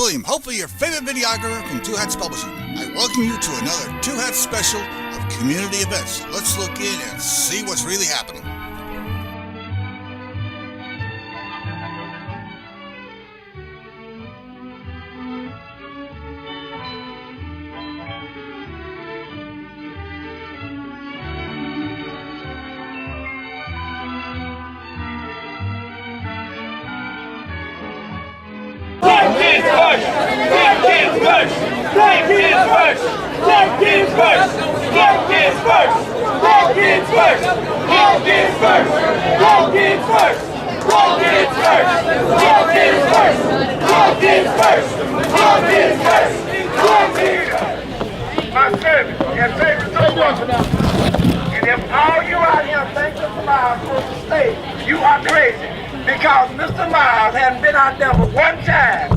William, hopefully your favorite videographer from Two Hats Publishing. I welcome you to another Two Hats special of community events. Let's look in and see what's really happening. My service, your favorite supporter. And if all you out here think Mr. Miles supposed to stay, you are crazy. Because Mr. Miles hasn't been out there but one time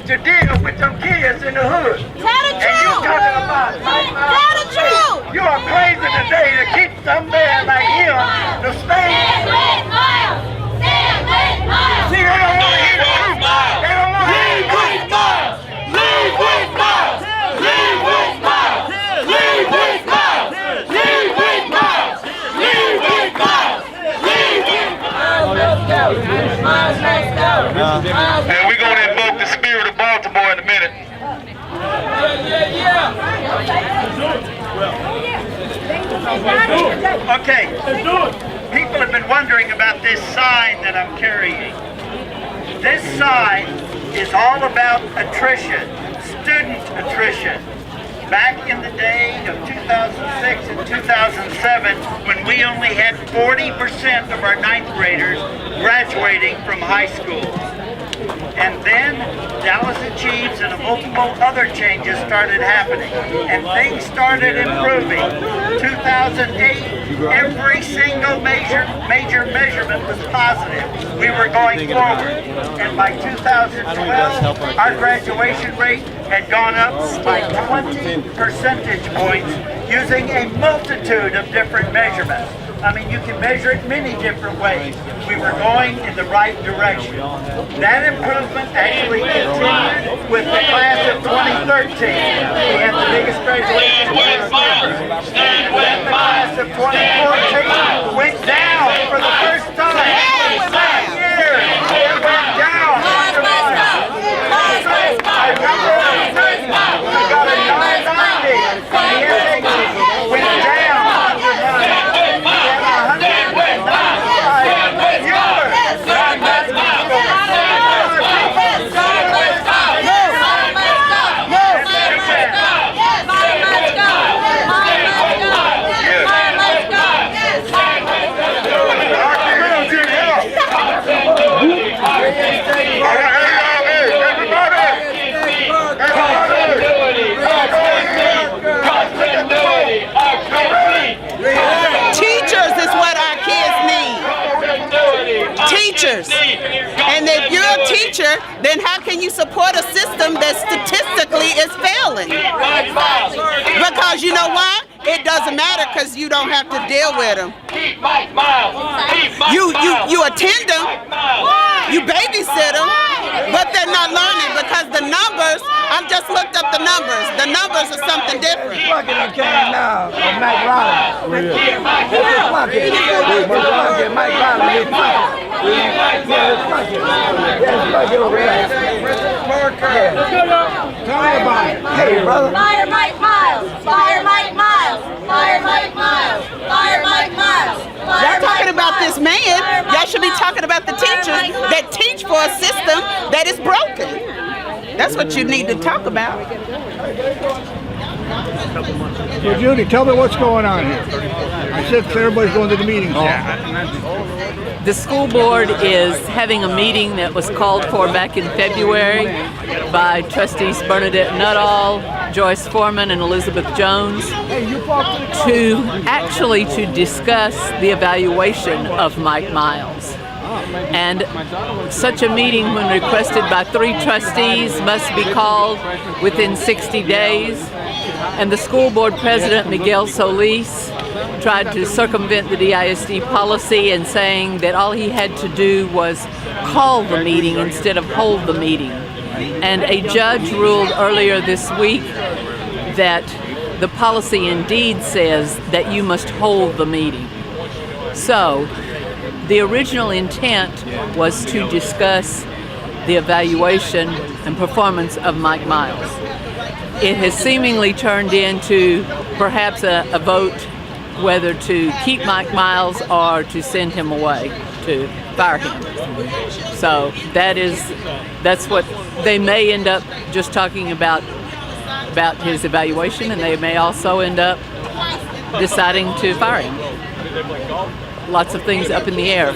to deal with them kids in the hood. Tell the truth! And you talking about Tell the truth! You are crazy today to keep some man like him to stay. Stand with Miles! Stand with Miles! See, they don't want to hear the truth. They don't want to hear the truth. Leave with Miles! Leave with Miles! Leave with Miles! Leave with Miles! Leave with Miles! Leave with Miles! Let's go! Miles, let's go! And we're going to invoke the spirit of Baltimore in a minute. Okay, people have been wondering about this sign that I'm carrying. This sign is all about attrition, student attrition. Back in the day of 2006 and 2007, when we only had 40% of our ninth graders graduating from high school. And then Dallas Achieves and multiple other changes started happening, and things started improving. 2008, every single major measurement was positive. We were going forward, and by 2012, our graduation rate had gone up by 20 percentage points using a multitude of different measurements. I mean, you can measure it many different ways. We were going in the right direction. That improvement actually continued with the class of 2013. We had the biggest graduation ever. Then the class of 2014 went down for the first time in 5 years. It went down. I remember we got a 990. The SAT went down. And if you're a teacher, then how can you support a system that statistically is failing? Because you know why? It doesn't matter because you don't have to deal with them. You attend them, you babysit them, but they're not learning because the numbers, I've just looked up the numbers. The numbers are something different. Hey, brother. Fire Mike Miles! Fire Mike Miles! Fire Mike Miles! Fire Mike Miles! Y'all talking about this man, y'all should be talking about the teachers that teach for a system that is broken. That's what you need to talk about. So Judy, tell me what's going on here. I said everybody's going to the meeting. The school board is having a meeting that was called for back in February by Trustees Bernadette Nuttall, Joyce Foreman, and Elizabeth Jones to discuss the evaluation of Mike Miles. And such a meeting, when requested by 3 trustees, must be called within 60 days. And the school board president, Miguel Solis, tried to circumvent the DISD policy and saying that all he had to do was call the meeting instead of hold the meeting. And a judge ruled earlier this week that the policy indeed says that you must hold the meeting. So the original intent was to discuss the evaluation and performance of Mike Miles. It has seemingly turned into perhaps a vote whether to keep Mike Miles or to send him away, to fire him. So that's what they may end up just talking about his evaluation, and they may also end up deciding to fire him. Lots of things up in the air.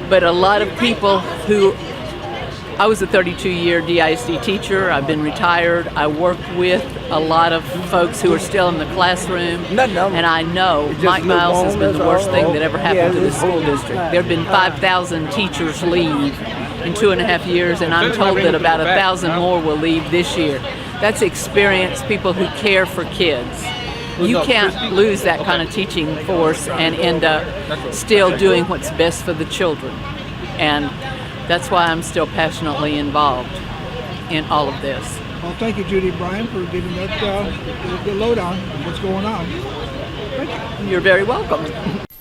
But a lot of people I was a 32-year DISD teacher. I've been retired. I work with a lot of folks who are still in the classroom. And I know Mike Miles has been the worst thing that ever happened to the school district. There have been 5,000 teachers leave in 2.5 years, and I'm told that about 1,000 more will leave this year. That's experienced people who care for kids. You can't lose that kind of teaching force and end up still doing what's best for the children. And that's why I'm still passionately involved in all of this. Well, thank you, Judy Bryan, for giving that the lowdown of what's going on. You're very welcome.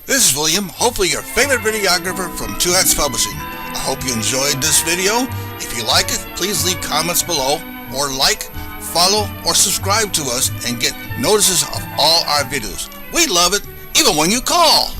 This is William, hopefully your favorite videographer from Two Hats Publishing. I hope you enjoyed this video. If you like it, please leave comments below, or like, follow, or subscribe to us and get notices of all our videos. We love it, even when you call.